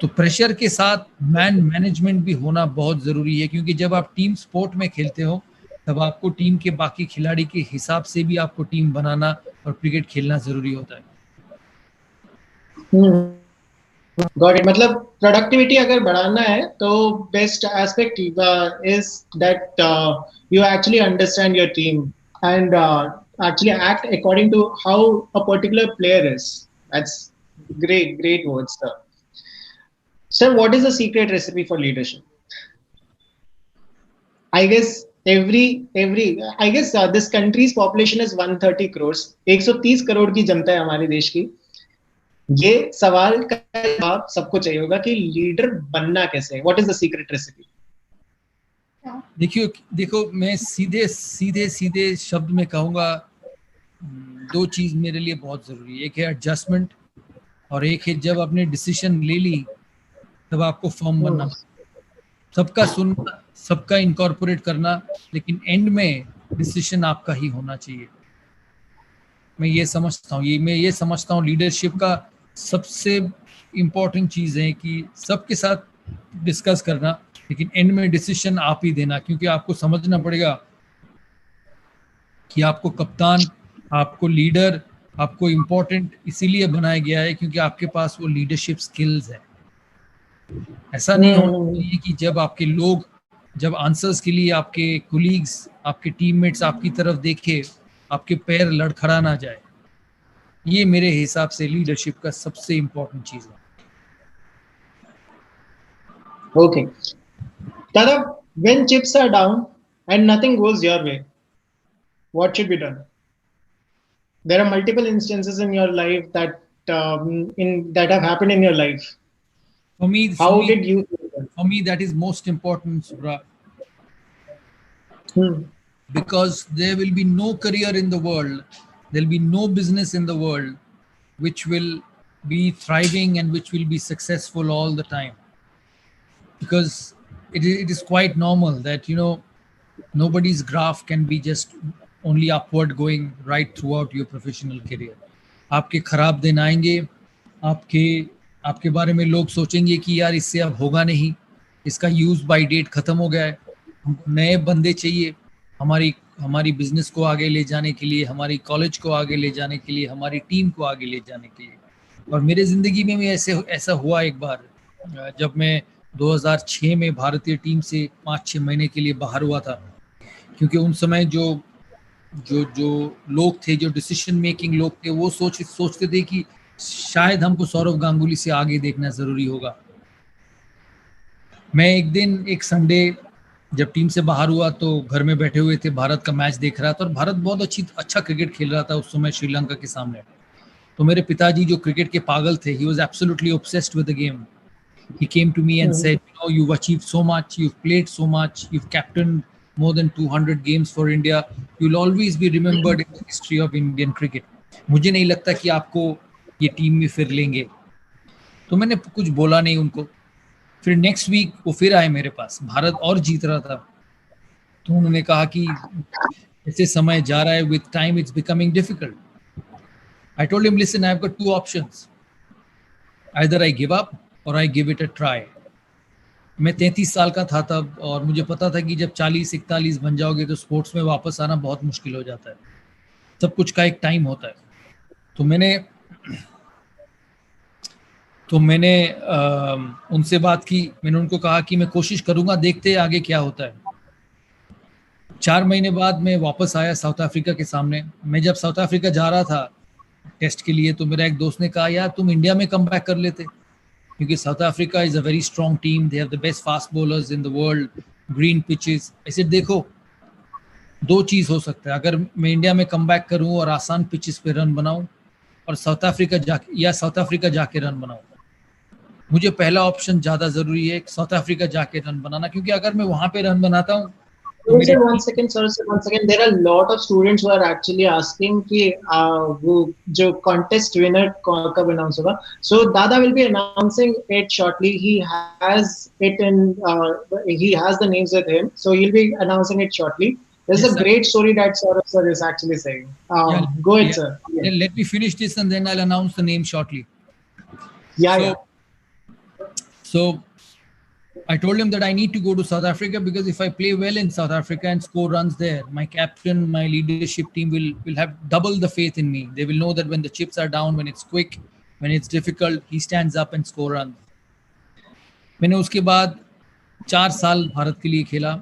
तो प्रेशर के साथ मैनेजमेंट भी होना बहुत जरूरी है, क्योंकि जब आप टीम स्पोर्ट में खेलते हो तब आपको टीम के बाकी खिलाड़ी के हिसाब से भी आपको टीम बनाना और क्रिकेट खेलना जरूरी होता है. Got it. मतलब प्रोडक्टिविटी अगर बढ़ाना है तो best aspect is that you actually understand your team and actually act according to how a particular player is. That's great words, sir. Sir, what is the secret recipe for leadership? I guess this country's population is 130 crores. 130 crore की जनता है हमारे देश की. ये सवाल का जवाब सबको चाहिए होगा कि लीडर बनना कैसे है. What is the secret recipe? देखो मैं सीधे शब्द में कहूँगा, 2 चीज मेरे लिए बहुत जरूरी है. एक है एडजस्टमेंट और एक है जब आपने डिसीजन ले ली तब आपको फर्म बनना. सबका सुनना, सबका इनकॉर्पोरेट करना, लेकिन एंड में डिसीजन आपका ही होना चाहिए. मैं ये समझता हूँ लीडरशिप का सबसे इम्पोर्टेंट चीज है कि सबके साथ डिस्कस करना, लेकिन एंड में डिसीजन आप ही देना. क्योंकि आपको समझना पड़ेगा कि आपको कप्तान, आपको लीडर, आपको इम्पोर्टेंट इसीलिए बनाया गया है क्योंकि आपके पास वो लीडरशिप स्किल्स है. ऐसा नहीं होना चाहिए कि जब आपके लोग, जब आंसर्स के लिए आपके कोलीग्स, आपके टीममेट्स आपकी तरफ देखे, आपके पैर लड़खड़ा ना जाए. ये मेरे हिसाब से लीडरशिप का सबसे इम्पोर्टेंट चीज है. Okay. Tadab, when chips are down and nothing goes your way, what should be done? There are multiple instances in your life that that have happened in your life? For me, How did you? For me, that is most important, Subra. Because there will be no career in the world, there'll be no business in the world which will be thriving and which will be successful all the time. Because it is quite normal that, you know, nobody's graph can be just only upward going right throughout your professional career. आपके खराब दिन आएंगे, आपके बारे में लोग सोचेंगे कि यार इससे अब होगा नहीं, इसका यूज बाय डेट खत्म हो गया है, हमको नए बंदे चाहिए हमारी बिजनेस को आगे ले जाने के लिए, हमारी कॉलेज को आगे ले जाने के लिए, हमारी टीम को आगे ले जाने के लिए। और मेरे जिंदगी में भी ऐसा हुआ एक बार, जब मैं 2006 में भारतीय टीम से 5-6 महीने के लिए बाहर हुआ था, क्योंकि उन समय जो लोग थे, जो डिसीजन मेकिंग लोग थे, वो सोचते थे कि शायद हमको सौरव गांगुली से आगे देखना जरूरी होगा। मैं एक संडे जब टीम से बाहर हुआ तो घर में बैठे हुए थे, भारत का मैच देख रहा था और भारत बहुत अच्छा क्रिकेट खेल रहा था उस समय श्रीलंका के सामने। तो मेरे पिताजी जो क्रिकेट के पागल थे, he was absolutely obsessed with the game. He came to me and said, you know, you've achieved so much, you've played so much, you've captained more than 200 games for India, you'll always be remembered in the history of Indian cricket. मुझे नहीं लगता कि आपको ये team में फिर लेंगे। तो मैंने कुछ बोला नहीं उनको। फिर नेक्स्ट वीक वो फिर आए मेरे पास, भारत और जीत रहा था। तो उन्होंने कहा कि ऐसे समय जा रहा है, with time it's becoming difficult. I told him, listen, I've got 2 options. Either I give up or I give it a try. मैं 33 साल का था तब, और मुझे पता था कि जब 40-41 बन जाओगे तो स्पोर्ट्स में वापस आना बहुत मुश्किल हो जाता है। सब कुछ का एक टाइम होता है। तो मैंने उनसे बात की। मैंने उनको कहा कि मैं कोशिश करूंगा, देखते हैं आगे क्या होता है। 4 महीने बाद मैं वापस आया साउथ अफ्रीका के सामने। मैं जब साउथ अफ्रीका जा रहा था टेस्ट के लिए, तो मेरा एक दोस्त ने कहा, यार तुम इंडिया में कम बैक कर लेते, क्योंकि south Africa is a very strong team, they have the best fast bowlers in the world, green pitches. ऐसे देखो, 2 चीज हो सकता है, अगर मैं इंडिया में कम बैक करूं और आसान पिचेस पे रन बनाऊं, और साउथ अफ्रीका जाके रन बनाऊं। मुझे पहला ऑप्शन ज्यादा जरूरी है, साउथ अफ्रीका जाके रन बनाना, क्योंकि अगर मैं वहां पे रन बनाता हूँ तो Sir, one second. There are a lot of students who are actually asking कि वो जो contest winner कब announce होगा. So Dada will be announcing it shortly. He has the names with him, so he'll be announcing it shortly. There's a great story that Saurabh sir is actually saying. Go ahead, sir. Yeah. Let me finish this and then I'll announce the name shortly. So I told him that I need to go to South Africa, because if I play well in South Africa and score runs there, my captain, my leadership team will have double the faith in me. They will know that when the chips are down, when it's quick, when it's difficult, he stands up and score runs. मैंने उसके बाद 4 साल भारत के लिए खेला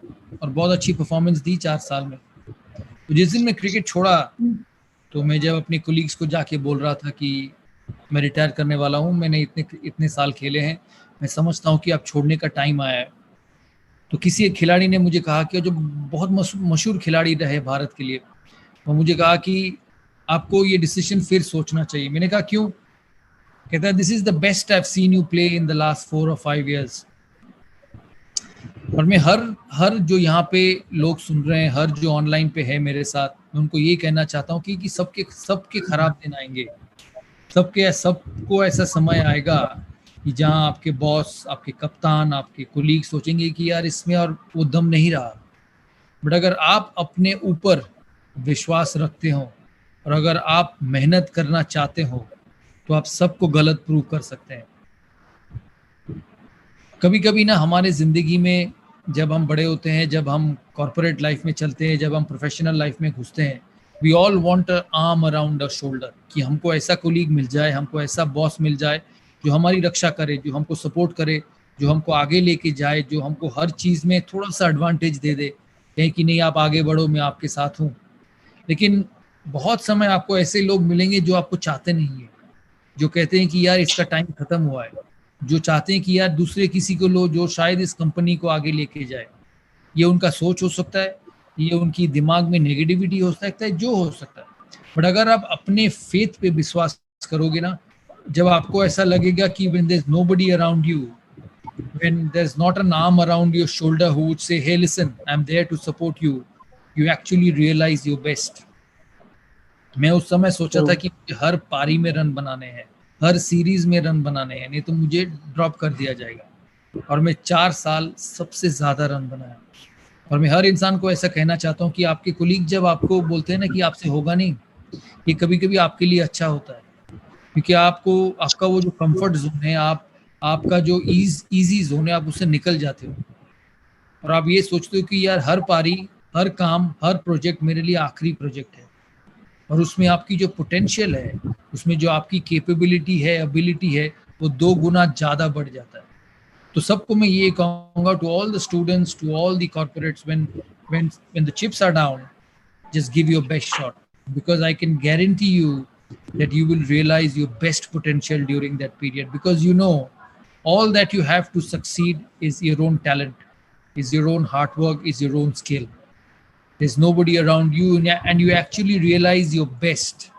और बहुत अच्छी परफॉर्मेंस दी 4 साल में। तो जिस दिन मैं क्रिकेट छोड़ा, तो मैं जब अपने कोलीग्स को जाके बोल रहा था कि मैं रिटायर करने वाला हूँ, मैंने इतने साल खेले हैं, मैं समझता हूँ कि अब छोड़ने का टाइम आया है। तो किसी एक खिलाड़ी ने मुझे कहा कि जो बहुत मशहूर खिलाड़ी रहे भारत के लिए, वो मुझे कहा कि आपको ये डिसीजन फिर सोचना चाहिए। मैंने कहा क्यों? कहता है, this is the best I have seen you play in the last 4 or 5 years। और मैं हर जो यहाँ पे लोग सुन रहे हैं, हर जो ऑनलाइन पे है मेरे साथ, मैं उनको ये कहना चाहता हूँ कि सबके खराब दिन आएंगे, सबको ऐसा समय आएगा कि जहाँ आपके बॉस, आपके कप्तान, आपके कोलीग सोचेंगे कि यार इसमें और वो दम नहीं रहा। बट अगर आप अपने ऊपर विश्वास रखते हो और अगर आप मेहनत करना चाहते हो, तो आप सबको गलत प्रूव कर सकते हैं। कभी कभी ना हमारे जिंदगी में जब हम बड़े होते हैं, जब हम कॉर्पोरेट लाइफ में चलते हैं, जब हम प्रोफेशनल लाइफ में घुसते हैं, we all want a arm around a shoulder, कि हमको ऐसा कोलीग मिल जाए, हमको ऐसा बॉस मिल जाए जो हमारी रक्षा करे, जो हमको सपोर्ट करे, जो हमको आगे लेके जाए, जो हमको हर चीज़ में थोड़ा सा एडवांटेज दे दे, कहे कि नहीं आप आगे बढ़ो, मैं आपके साथ हूँ। लेकिन बहुत समय आपको ऐसे लोग मिलेंगे जो आपको चाहते नहीं है, जो कहते हैं कि यार इसका टाइम खत्म हुआ है, जो चाहते हैं कि यार दूसरे किसी को लो जो शायद इस कंपनी को आगे लेके जाए। ये उनका सोच हो सकता है, ये उनकी दिमाग में नेगेटिविटी हो सकता है, जो हो सकता है। बट अगर आप अपने फेथ पे विश्वास करोगे ना, जब आपको ऐसा लगेगा कि when there's nobody around you, when there's not an arm around your shoulder who would say, hey listen, I'm there to support you, you actually realize your best. मैं उस समय सोचा था कि हर पारी में रन बनाने हैं, हर सीरीज में रन बनाने हैं, नहीं तो मुझे ड्रॉप कर दिया जाएगा। और मैं 4 साल सबसे ज्यादा रन बनाया। और मैं हर इंसान को ऐसा कहना चाहता हूँ कि आपके कोलीग जब आपको बोलते हैं ना कि आपसे होगा नहीं, ये कभी कभी आपके लिए अच्छा होता है, क्योंकि आपको आपका वो जो कंफर्ट जोन है, आपका जो इजी जोन है, आप उससे निकल जाते हो और आप ये सोचते हो कि यार हर पारी, हर काम, हर प्रोजेक्ट मेरे लिए आखिरी प्रोजेक्ट है। और उसमें आपकी जो पोटेंशियल है, उसमें जो आपकी कैपेबिलिटी है, एबिलिटी है, वो 2 गुना ज़्यादा बढ़ जाता है। तो सबको मैं ये कहूँगा, to all the students, to all the corporates, when the chips are down, just give your best shot, because I can guarantee you that you will realize your best potential during that period, because you know all that you have to succeed is your own talent, is your own hard work, is your own skill. There's nobody around you, and you actually realize your best.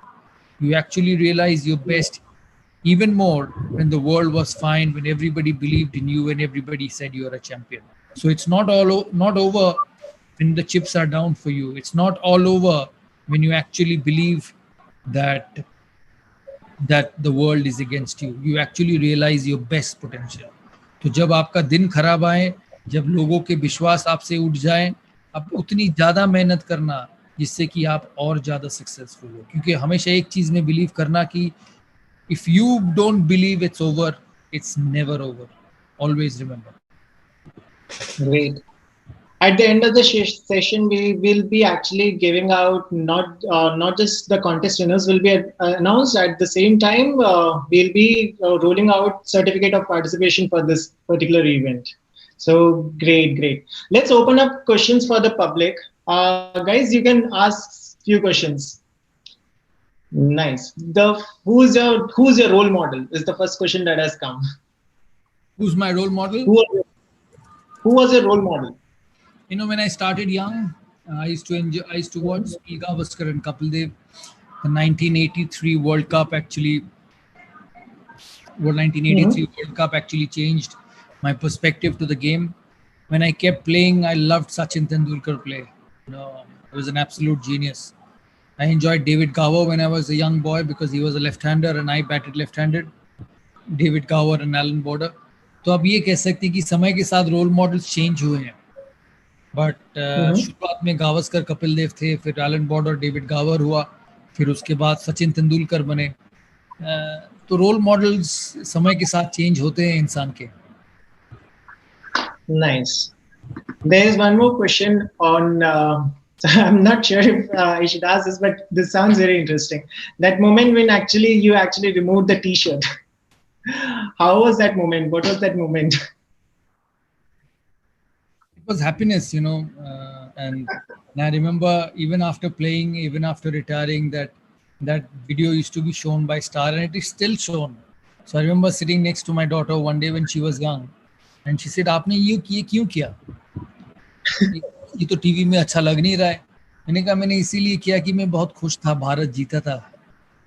You actually realize your best even more when the world was fine, when everybody believed in you, and everybody said you are a champion. So it's not over when the chips are down for you. It's not all over when you actually believe that the world is against you. You actually realize your best potential. तो जब आपका दिन खराब आए, जब लोगों के विश्वास आपसे उठ जाए, आप उतनी ज़्यादा मेहनत करना जिससे कि आप और ज़्यादा सक्सेसफुल हो। क्योंकि हमेशा एक चीज़ में बिलीव करना कि if you don't believe it's over, it's never over. Always remember. Great. At the end of the session, we will be actually giving out not just the contest winners will be announced. At the same time, we'll be rolling out certificate of participation for this particular event. So great. Let's open up questions for the public. Guys, you can ask few questions. Nice. Who's your role model is the first question that has come. Who's my role model? Who was your role model? You know, when I started young, I used to watch Sunil Gavaskar and Kapil Dev. The 1983 World Cup actually changed my perspective to the game. When I kept playing, I loved Sachin Tendulkar play. You know, he was an absolute genius. I enjoyed David Gower when I was a young boy because he was a left-hander and I batted left-handed. David Gower and Alan Border. तो अब ये कह सकते हैं कि समय के साथ रोल मॉडल्स चेंज हुए हैं, बट शुरुआत में गावस्कर कपिल देव थे, फिर एलन बॉर्डर डेविड गावर हुआ, फिर उसके बाद सचिन तेंदुलकर बने। तो रोल मॉडल्स समय के साथ चेंज होते हैं इंसान के। Nice. There is one more question on I'm not sure if I should ask this, but this sounds very interesting. That moment when you actually removed the t-shirt. How was that moment? What was that moment? It was happiness, you know, and I remember even after playing, even after retiring, that video used to be shown by Star, and it is still shown. So I remember sitting next to my daughter one day when she was young, and she said, "आपने ये क्यों किया? ये तो TV में अच्छा लग नहीं रहा है." मैंने कहा मैंने इसीलिए किया कि मैं बहुत खुश था, भारत जीता था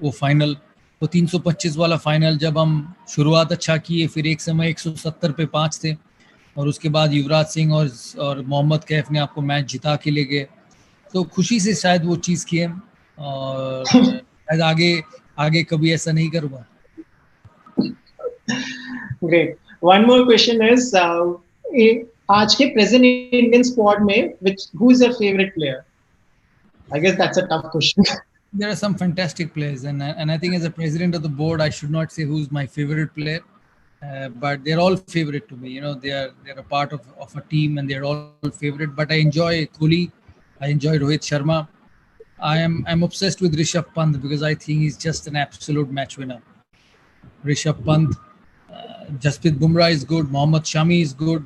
वो फाइनल, वो 325 वाला फाइनल। जब हम शुरुआत अच्छा किए, फिर एक समय 170 पे 5 थे, और उसके बाद युवराज सिंह और मोहम्मद कैफ ने आपको मैच जिता के ले गए। तो खुशी से शायद वो चीज़ किए, और शायद आगे कभी ऐसा नहीं करूँगा। Great. One more question is, आज के present Indian squad में, who is your favorite player? I guess that's a tough question. There are some fantastic players, and I think as a president of the board, I should not say who's my favorite player. But they're all favorite to me. You know, they're a part of a team, and they're all favorite. But I enjoy Kohli, I enjoy Rohit Sharma. I'm obsessed with Rishabh Pant because I think he's just an absolute match winner. Rishabh Pant, Jasprit Bumrah is good. Mohammad Shami is good.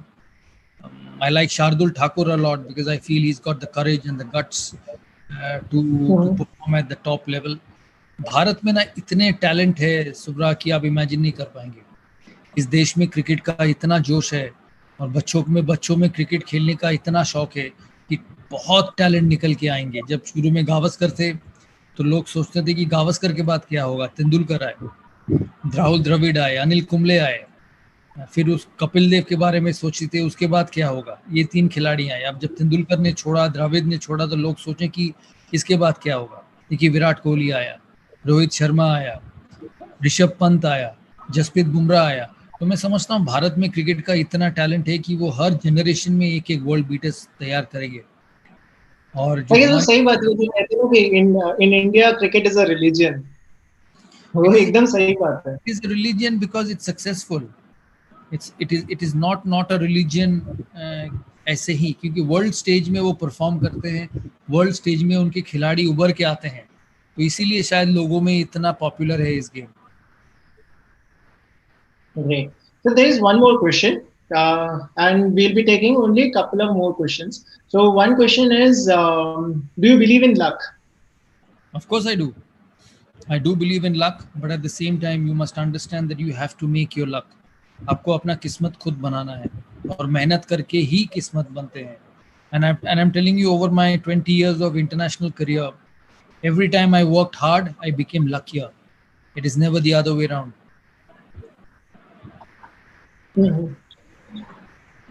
I like Shardul Thakur a lot because I feel he's got the courage and the guts to perform at the top level. Bharat में ना इतने talent है सुब्रा कि आप imagine नहीं कर पाएंगे। इस देश में क्रिकेट का इतना जोश है, और बच्चों में क्रिकेट खेलने का इतना शौक है कि बहुत टैलेंट निकल के आएंगे। जब शुरू में गावस्कर थे तो लोग सोचते थे कि गावस्कर के बाद क्या होगा, तेंदुलकर आए, राहुल द्रविड़ आए, अनिल कुंबले आए, फिर उस कपिल देव के बारे में सोचे थे उसके बाद क्या होगा। ये 3 खिलाड़ी आए। अब जब तेंदुलकर ने छोड़ा, द्रविड़ ने छोड़ा, तो लोग सोचे कि इसके बाद क्या होगा। देखिए विराट कोहली आया, रोहित शर्मा आया, ऋषभ पंत आया, जसप्रीत बुमराह आया। तो मैं समझता हूँ भारत में क्रिकेट का इतना टैलेंट है कि वो हर जनरेशन में एक एक वर्ल्ड बीटर्स तैयार करेंगे। और जो ये तो हमारी सही बात है, जो कहते हैं कि in India cricket is a religion, वो इट एकदम सही बात है। Is religion because it's successful. It is not a religion ऐसे ही, क्योंकि वर्ल्ड स्टेज में वो परफॉर्म करते हैं, वर्ल्ड स्टेज में उनके खिलाड़ी उभर के आते हैं, तो इसीलिए शायद लोगों में इतना पॉपुलर है इस game. Great. So there is one more question, and we'll be taking only a couple of more questions. So one question is, do you believe in luck? Of course I do. I do believe in luck, but at the same time you must understand that you have to make your luck. आपको अपना किस्मत खुद बनाना है और मेहनत करके ही किस्मत बनते हैं। And I'm telling you, over my 20 years of international career, every time I worked hard, I became luckier. It is never the other way around. Mhm.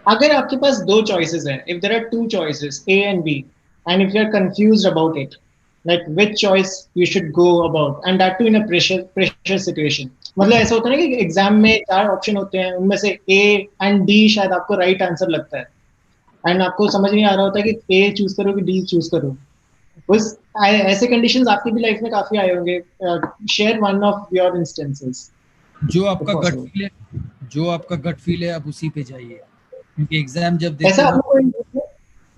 अगर आपके पास दो choices हैं, if there are two choices, A and B, and if you are confused about it, like which choice you should go about, and that too in a pressure situation. मतलब ऐसा होता है ना कि एग्जाम में 4 option होते हैं, उनमें से A and D शायद आपको राइट आंसर लगता है, एंड आपको समझ नहीं आ रहा होता कि A चूज करो कि D चूज करो। उस ऐसे कंडीशंस आपकी भी लाइफ में काफी आए होंगे। Share one of your instances जो इफ आपका गट पॉसिबल। फील है, जो आपका गट फील है, आप उसी पे जाइए। क्योंकि एग्जाम जब देते ऐसा हो, आपको कोई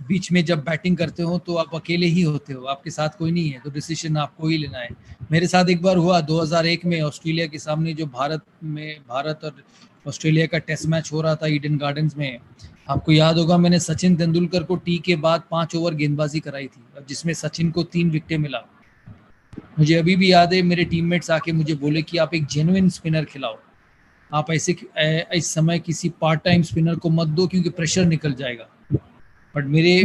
बीच में जब बैटिंग करते हो, तो आप अकेले ही होते हो, आपके साथ कोई नहीं है, तो डिसीजन आपको ही लेना है। मेरे साथ एक बार हुआ 2001 में ऑस्ट्रेलिया के सामने, जो भारत और ऑस्ट्रेलिया का टेस्ट मैच हो रहा था ईडन गार्डन्स में। आपको याद होगा, मैंने सचिन तेंदुलकर को टी के बाद 5 ओवर गेंदबाजी कराई थी, जिसमें सचिन को 3 विकेट मिला। मुझे अभी भी याद है, मेरे टीममेट्स आके मुझे बोले कि आप एक जेन्युइन स्पिनर खिलाओ, आप ऐसे इस समय किसी पार्ट टाइम स्पिनर को मत दो, क्योंकि प्रेशर निकल जाएगा। बट मेरे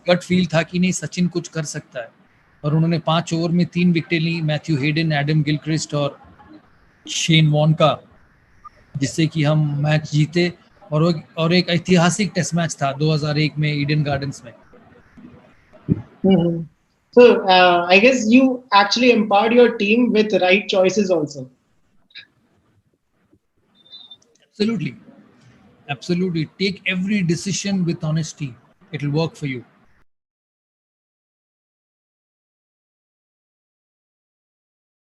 गट फील था कि नहीं, सचिन कुछ कर सकता है, और उन्होंने 5 ओवर में 3 विकेटें ली, मैथ्यू हेडन, एडम गिलक्रिस्ट और शेन वॉन का, जिससे कि हम मैच जीते। और एक ऐतिहासिक टेस्ट मैच था 2001 में ईडन गार्डन्स में। So I guess you actually empowered your team with right choices also. Absolutely. Take every decision with honesty. It will work for you.